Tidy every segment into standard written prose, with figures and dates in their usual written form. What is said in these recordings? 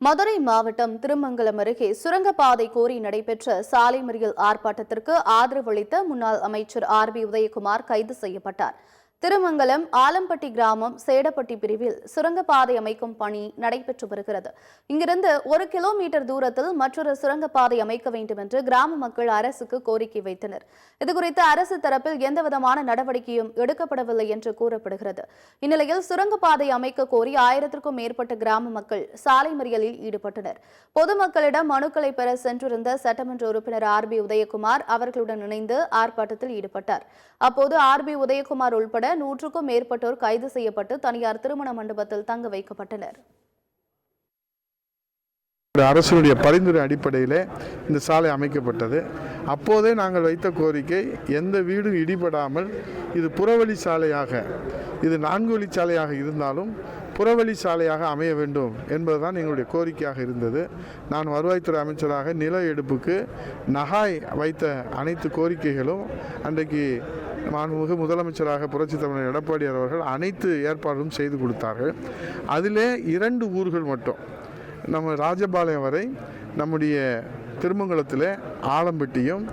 மதுரை மாவட்டம் திருமங்கலம் அருகே சுரங்கப்பாதை கோரி நடைபெற்ற சாலை மறியல் ஆர்ப்பாட்டத்திற்கு ஆதரவளித்த முன்னாள் அமைச்சர் ஆர்.பி. உதயகுமார் கைது செய்யப்பட்டார். திருமங்கலம் ஆலம்பட்டி கிராமம் சேடப்பட்டி பிரிவில் சுரங்கப்பாதை அமைக்கும் பணி நடைபெற்று வருகிறது. இங்கிருந்து 1 கிலோமீட்டர் தூரத்தில் மற்றொரு சுரங்கப்பாதை அமைக்க வேண்டும் என்று கிராம மக்கள் அரசுக்கு கோரிக்கை வைத்தனர். இதுகுறித்து அரசு தரப்பில் எந்தவிதமான நடவடிக்கையும் எடுக்கப்படவில்லை என்று கூறப்படுகிறது. இந்நிலையில் சுரங்கப்பாதை அமைக்க கோரி 1000க்கும் மேற்பட்ட கிராம மக்கள் சாலை மறியலில் ஈடுபட்டனர். பொதுமக்களிடம் மனுக்களை பெற சென்றிருந்த சட்டமன்ற உறுப்பினர் ஆர்.பி. உதயகுமார் அவர்களுடன் இணைந்து ஆர்ப்பாட்டத்தில் ஈடுபட்டார். அப்போது ஆர்.பி. உதயகுமார் உள்பட 100க்கும் மேற்பட்டோர் கைது செய்யப்பட்டு தனியார் திருமண மண்டபத்தில் தங்க வைக்கப்பட்டனர். அரசுடைய பரிந்துரை அடிப்படையில் இந்த சாலை அமைக்கப்பட்டது. அப்போதே நாங்கள் வைத்த கோரிக்கை, எந்த வீடும் இடிபடாமல் இது புறவழி சாலையாக, இது 4 வழி சாலையாக இருந்தாலும் புறவழி சாலையாக அமைய வேண்டும் என்பதுதான் எங்களுடைய கோரிக்கையாக இருந்தது. நான் வருவாய்த்துறை அமைச்சராக நில எடுப்புக்கு நகாய் வைத்த அனைத்து கோரிக்கைகளும் அன்றைக்கு மாண்புமிகு முதலமைச்சராக புரட்சித் தலைவர் எடப்பாடியார் அவர்கள் அனைத்து ஏற்பாடும் செய்து கொடுத்தார்கள். அதிலே 2 ஊர்கள் மட்டும், நம்ம ராஜபாளையம் வரை நம்முடைய திருமங்கலத்தில் ஆலம்பட்டியும்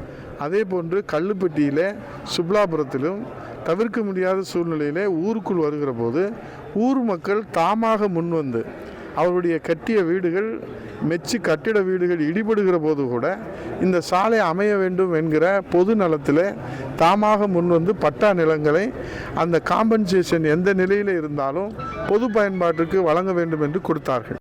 அதே போன்று கல்லுப்பட்டியில் சுப்லாபுரத்திலும் தவிர்க்க முடியாத சூழ்நிலையிலே ஊருக்குள் வருகிற போது ஊர் மக்கள் தாமாக முன்வந்து அவருடைய கட்டிய வீடுகள் கட்டிட வீடுகள் இடிபடுகிற போது கூட இந்த சாலை அமைய வேண்டும் என்கிற பொது நலத்தில் தாமாக முன்வந்து பட்டா நிலங்களை அந்த காம்பன்சேஷன் எந்த நிலையில் இருந்தாலும் பொது பயன்பாட்டுக்கு வழங்க வேண்டும் என்று கொடுத்தார்கள்.